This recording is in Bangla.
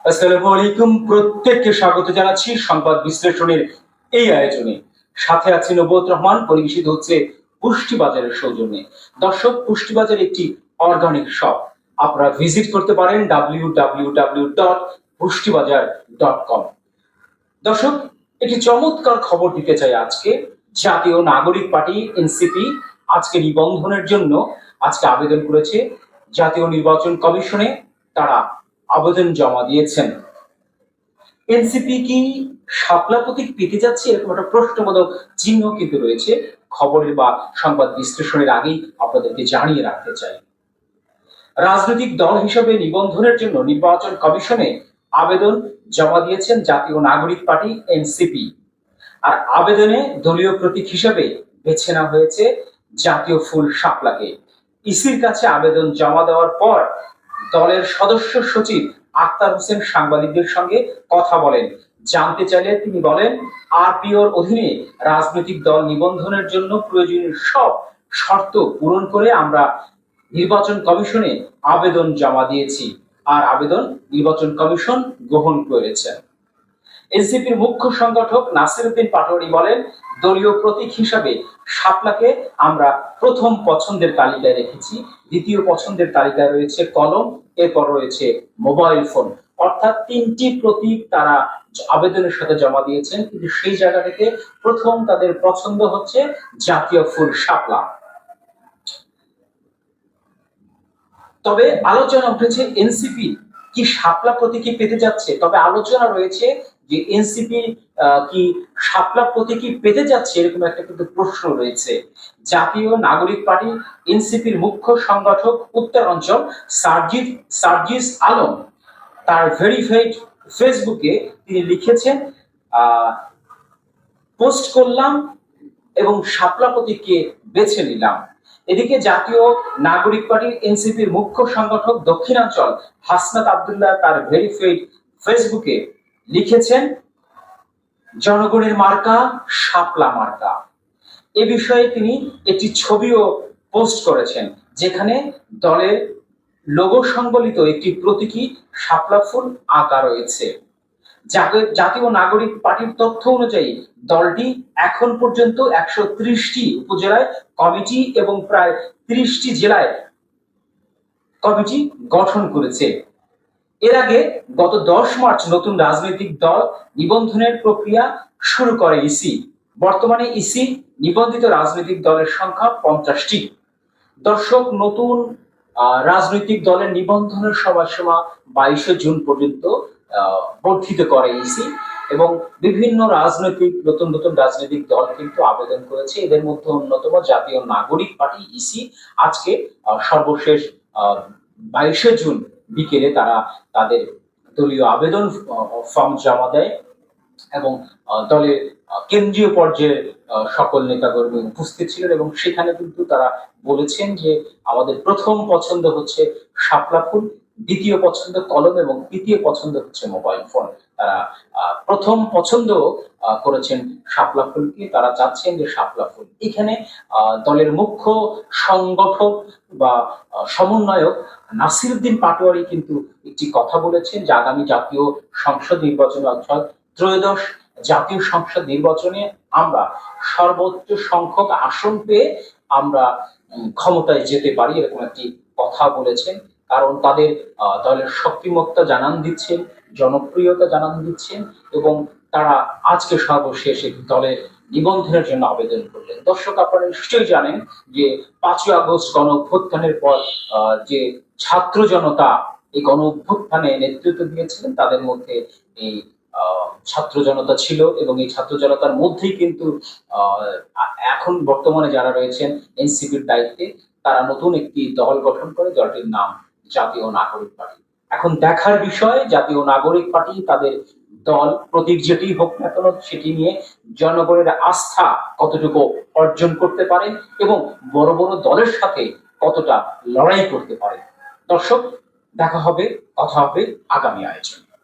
আসসালামু আলাইকুম। প্রত্যেককে স্বাগত জানাচ্ছি সংবাদ বিশ্লেষণের এই আয়োজনে। সাথে আছি নবুয়ত রহমান। পরিবেশিত হচ্ছে পুষ্টি বাজারের সৌজন্যে। দর্শক, পুষ্টি বাজার একটি অর্গানিক শপ। আপনারা ভিজিট করতে পারেন www.pushtibajar.com। দর্শক, একটি চমৎকার খবর দিতে চাই আজকে। জাতীয় নাগরিক পার্টি এনসিপি আজকে নিবন্ধনের জন্য আবেদন করেছে জাতীয় নির্বাচন কমিশনে। তারা আবেদন জমা দিয়েছেন। এনসিপি কি শাপলা প্রতীক পেতে যাচ্ছে, এরকম একটা প্রশ্নবোধক চিহ্ন কিন্তু রয়েছে। খবরের বা সংবাদ বিশ্লেষণের আগেই আপনাদেরকে জানিয়ে রাখতে চাই, রাজনৈতিক দল হিসেবে নিবন্ধনের জন্য নির্বাচন কমিশনে আবেদন জমা দিয়েছেন জাতীয় নাগরিক পার্টি এনসিপি। আর আবেদনে দলীয় প্রতীক হিসেবে বেছে নেওয়া হয়েছে জাতীয় ফুল শাপলাকে। ইসির কাছে আবেদন জমা দেওয়ার পর দলের সদস্য সচিব আক্তার হোসেন সাংবাদিকদের সঙ্গে কথা বলেন। জানতে চাইলে তিনি বলেন, আরপিওর অধীনে রাজনৈতিক দল নিবন্ধনের জন্য প্রয়োজনীয় সব শর্ত পূরণ করে আমরা নির্বাচন কমিশনে আবেদন জমা দিয়েছি, আর আবেদন নির্বাচন কমিশন গ্রহণ করেছে। এনসিপির মুখ্য সংগঠক নাসির উদ্দিন পাটোয়ারি বলেন, দলীয় প্রতীক হিসাবে শাপলাকে আমরা প্রথম পছন্দের তালিকায় রেখেছি। দ্বিতীয় পছন্দের তালিকায় রয়েছে কলম, এরপর রয়েছে মোবাইল ফোন। অর্থাৎ তিনটি প্রতীক তারা আবেদনের সাথে জমা দিয়েছেন, কিন্তু সেই জায়গা থেকে প্রথম তাদের পছন্দ হচ্ছে জাতীয় ফুল শাপলা। তবে আলোচনা উঠেছে এনসিপি কি শাপলা প্রতীকী পেতে যাচ্ছে। তবে আলোচনা রয়েছে যে এনসিপি কি শাপলা প্রতীকী পেতে যাচ্ছে, এরকম একটা কিন্তু প্রশ্ন রয়েছে। জাতীয় নাগরিক পার্টি এনসিপির মুখ্য সংগঠক উত্তরাঞ্চল সার্জিস আলম তার ভেরিফাইড ফেসবুকে তিনি লিখেছেন, পোস্ট করলাম এবং শাপলা প্রতীককে বেছে নিলাম। এদিকে জাতীয় নাগরিক পার্টির এনসিপির মুখ্য সংগঠক দক্ষিণাঞ্চল হাসনাত আব্দুল্লাহ তার ভেরিফাইড ফেসবুকে লিখেছেন, জনগণের মার্কা শাপলা মার্কা। এ বিষয়ে তিনি একটি ছবিও পোস্ট করেছেন, যেখানে দলের লোগো সংবলিত একটি প্রতীকী শাপলা ফুল আঁকা রয়েছে। জাতীয় নাগরিক পার্টির তথ্য অনুযায়ী দলটি এখন পর্যন্ত 130টি উপজেলায় কমিটি এবং প্রায় 30টি জেলায় কমিটি গঠন করেছে। এর আগে গত 10 মার্চ নতুন রাজনৈতিক দল নিবন্ধনের প্রক্রিয়া শুরু করে ইসি। বর্তমানে ইসি নিবন্ধিত রাজনৈতিক দলের সংখ্যা 50টি। দর্শক, নতুন রাজনৈতিক দলের নিবন্ধনের সময়সীমা 22শে জুন পর্যন্ত বর্ধিত করে ইসি, এবং বিভিন্ন নতুন নতুন রাজনৈতিক দল কিন্তু আবেদন করেছে। এদের মধ্যে অন্যতম জাতীয় নাগরিক পার্টি ইসি আজকে সর্বশেষ 22শে জুন বিকেলে তারা তাদের দলীয় আবেদন ফর্ম জমা দেয়, এবং দলের কেন্দ্রীয় পর্যায়ে সকল নেতাকর্মী উপস্থিত ছিলেন, এবং সেখানে কিন্তু তারা বলেছেন যে আমাদের প্রথম পছন্দ হচ্ছে শাপলা ফুল, দ্বিতীয় পছন্দ কলম, এবং তৃতীয় পছন্দ হচ্ছে মোবাইল ফোন। তারা প্রথম পছন্দ করেছেন শাপলা ফুলকে। তারা চাচ্ছেন যে শাপলা ফুল। এখানে দলের মুখ্য সংগঠক বা সমন্বয়ক নাসির উদ্দিন পাটোয়ারি কিন্তু একটি কথা বলেছেন যে আগামী জাতীয় সংসদ নির্বাচনে, অর্থাৎ ত্রয়োদশ জাতীয় সংসদ নির্বাচনে আমরা সর্বোচ্চ সংখ্যক আসন পেয়ে আমরা ক্ষমতায় যেতে পারি, এরকম একটি কথা বলেছেন। কারণ তাদের দলের শক্তিমত্তা জানান দিচ্ছেন, জনপ্রিয়তা জানান দিচ্ছেন, এবং তারা আজকে সর্বশেষ দলের নিবন্ধনের জন্য আবেদন করলেন। দর্শক, আপনারা নিশ্চয়ই জানেন যে 5ই আগস্ট গণ অভ্যুত্থানের পর যে ছাত্র জনতা এই গণ অভ্যুত্থানে নেতৃত্ব দিয়েছিলেন, তাদের মধ্যে এই ছাত্র জনতা ছিল, এবং এই ছাত্র জনতার মধ্যেই কিন্তু এখন বর্তমানে যারা রয়েছেন এনসিপির দায়িত্বে, তারা নতুন একটি দল গঠন করে। দলটির নাম জাতীয় নাগরিক পার্টি। এখন দেখার বিষয় জাতীয় নাগরিক পার্টি তাদের দল প্রতীক যেটি হোক না কেন সেটি নিয়ে জনগণের আস্থা কতটুকু অর্জন করতে পারে, এবং বড় বড় দলের সাথে কতটা লড়াই করতে পারে। দর্শক, দেখা হবে, কথা হবে আগামী আয়োজন।